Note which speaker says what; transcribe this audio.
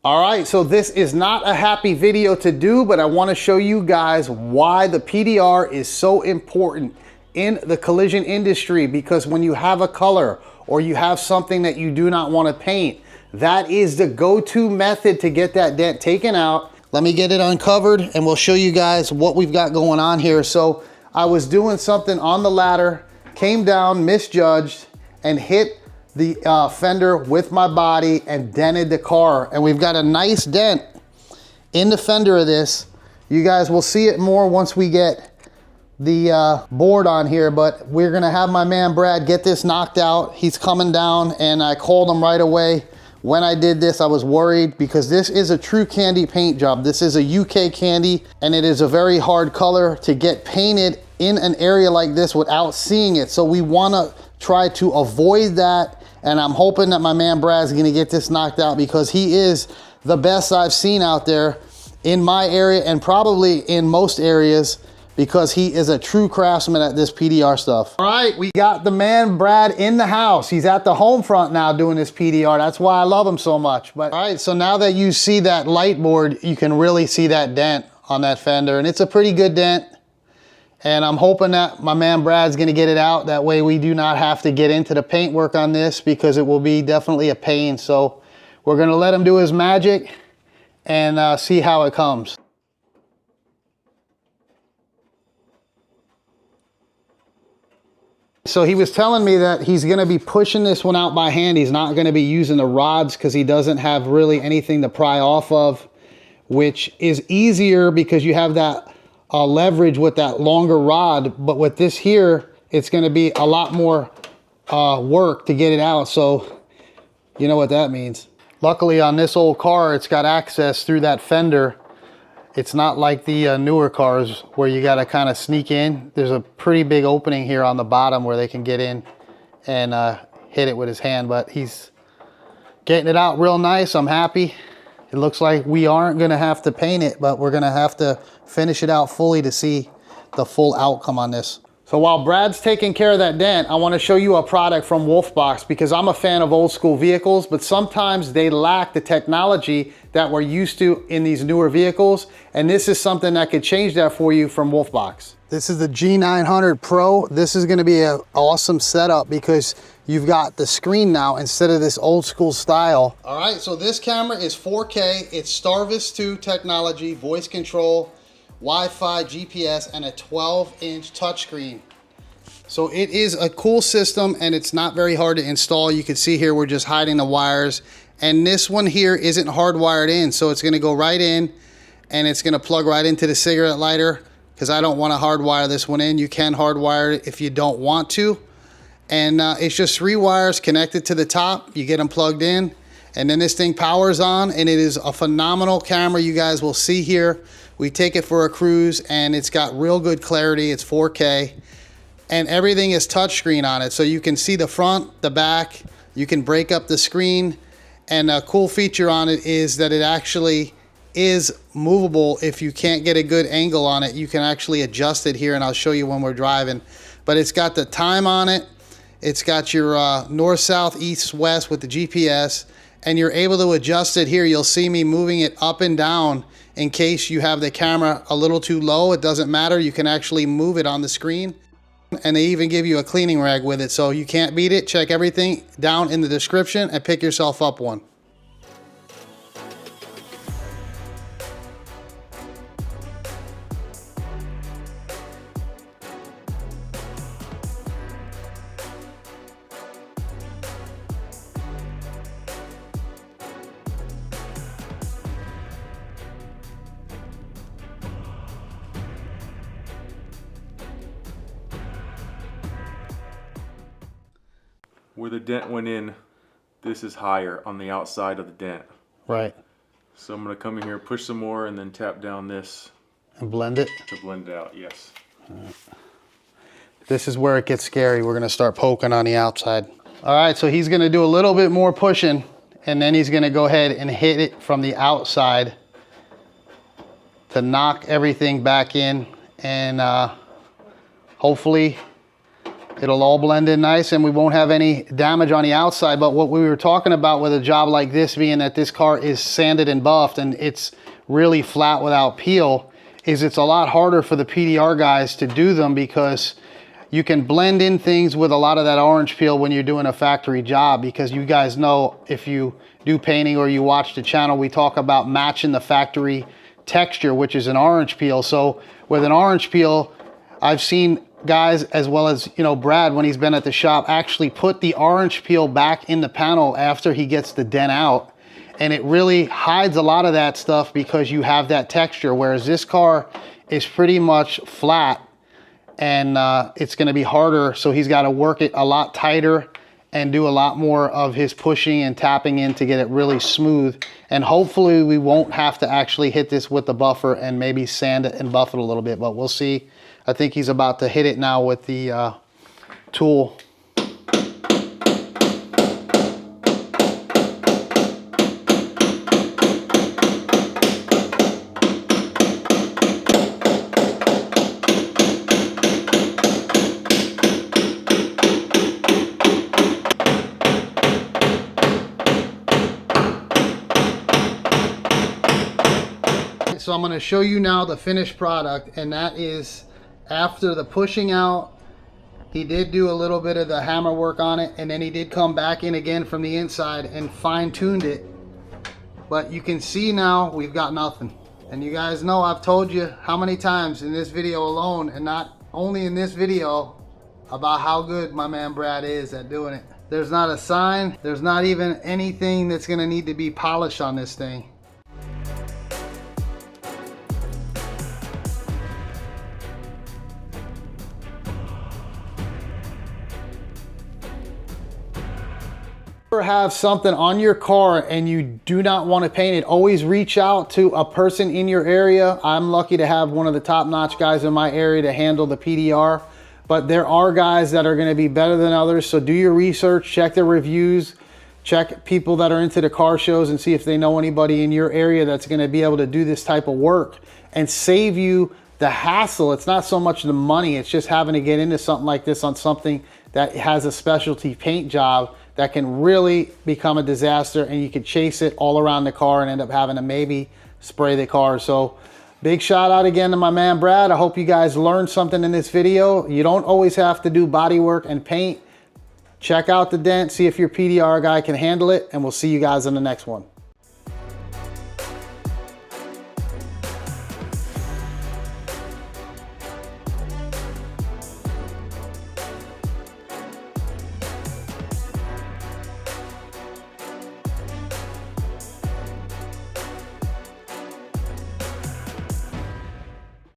Speaker 1: All right, so this is not a happy video to do, but I want to show you guys why the PDR is so important in the collision industry, because when you have a color or you have something that you do not want to paint, that is the go-to method to get that dent taken out. Let me get it uncovered and we'll show you guys what we've got going on here. So I was doing something on the ladder, came down, misjudged, and hit the fender with my body and dented the car. And we've got a nice dent in the fender of this. You guys will see it more once we get the board on here, but we're gonna have my man Brad get this knocked out. He's coming down and I called him right away. When I did this, I was worried because this is a true Kandy paint job. This is a UK Kandy and it is a very hard color to get painted in an area like this without seeing it. So we wanna try to avoid that. And I'm hoping that my man Brad's gonna get this knocked out because he is the best I've seen out there in my area and probably in most areas, because he is a true craftsman at this PDR stuff. All right, we got the man Brad in the house. He's at the home front now doing this PDR. That's why I love him so much. But all right, so now that you see that light board, you can really see that dent on that fender, and it's a pretty good dent. And I'm hoping that my man Brad's gonna get it out. That way we do not have to get into the paint work on this, because it will be definitely a pain. So we're gonna let him do his magic and see how it comes. So he was telling me that he's gonna be pushing this one out by hand. He's not gonna be using the rods because he doesn't have really anything to pry off of, which is easier because you have that leverage with that longer rod. But with this here, it's going to be a lot more work to get it out. So you know what that means. Luckily on this old car, it's got access through that fender. It's not like the newer cars where you got to kind of sneak in. There's a pretty big opening here on the bottom where they can get in and hit it with his hand, but he's getting it out real nice. I'm happy. It looks like we aren't gonna have to paint it, but we're gonna have to finish it out fully to see the full outcome on this. So while Brad's taking care of that dent, I wanna show you a product from Wolfbox, because I'm a fan of old school vehicles, but sometimes they lack the technology that we're used to in these newer vehicles. And this is something that could change that for you from Wolfbox. This is the G900 Pro. This is gonna be an awesome setup because you've got the screen now instead of this old school style. All right, so this camera is 4K. It's Starvis 2 technology, voice control, Wi-Fi, GPS, and a 12-inch touchscreen. So it is a cool system and it's not very hard to install. You can see here we're just hiding the wires. And this one here isn't hardwired in, so it's gonna go right in and it's gonna plug right into the cigarette lighter, because I don't wanna hardwire this one in. You can hardwire it if you don't want to. And it's just 3 wires connected to the top. You get them plugged in and then this thing powers on, and it is a phenomenal camera. You guys will see here. We take it for a cruise and it's got real good clarity. It's 4K and everything is touchscreen on it. So you can see the front, the back, you can break up the screen. And a cool feature on it is that it actually is movable. If you can't get a good angle on it, you can actually adjust it here, and I'll show you when we're driving. But it's got the time on it. It's got your north, south, east, west with the GPS, and you're able to adjust it here. You'll see me moving it up and down in case you have the camera a little too low. It doesn't matter. You can actually move it on the screen, and they even give you a cleaning rag with it. So you can't beat it. Check everything down in the description and pick yourself up one.
Speaker 2: Where the dent went in, this is higher on the outside of the dent.
Speaker 1: Right.
Speaker 2: So I'm going to come in here, push some more, and then tap down this.
Speaker 1: And blend it?
Speaker 2: To blend it out, yes.
Speaker 1: This is where it gets scary. We're going to start poking on the outside. All right, so he's going to do a little bit more pushing, and then he's going to go ahead and hit it from the outside to knock everything back in, and hopefully It'll all blend in nice and we won't have any damage on the outside. But what we were talking about with a job like this, being that this car is sanded and buffed and it's really flat without peel, is it's a lot harder for the PDR guys to do them because you can blend in things with a lot of that orange peel when you're doing a factory job, because you guys know, if you do painting or you watch the channel, we talk about matching the factory texture, which is an orange peel. So with an orange peel, I've seen guys, as well as, you know, Brad, when he's been at the shop, actually put the orange peel back in the panel after he gets the dent out. And it really hides a lot of that stuff because you have that texture, whereas this car is pretty much flat and it's gonna be harder. So he's gotta work it a lot tighter and do a lot more of his pushing and tapping in to get it really smooth. And hopefully we won't have to actually hit this with the buffer and maybe sand it and buff it a little bit, but we'll see. I think he's about to hit it now with the tool. So I'm going to show you now the finished product, and that is after the pushing out. He did do a little bit of the hammer work on it, and then he did come back in again from the inside and fine-tuned it. But you can see now we've got nothing. And you guys know I've told you how many times in this video alone, and not only in this video, about how good my man Brad is at doing it. There's not a sign, there's not even anything that's going to need to be polished on this thing. Have something on your car and you do not want to paint it, always reach out to a person in your area. I'm lucky to have one of the top-notch guys in my area to handle the PDR, but there are guys that are going to be better than others. So do your research, check the reviews, check people that are into the car shows and see if they know anybody in your area that's going to be able to do this type of work and save you the hassle. It's not so much the money, it's just having to get into something like this on something that has a specialty paint job that can really become a disaster, and you could chase it all around the car and end up having to maybe spray the car. So big shout out again to my man Brad. I hope you guys learned something in this video. You don't always have to do body work and paint. Check out the dent, see if your PDR guy can handle it, and we'll see you guys in the next one.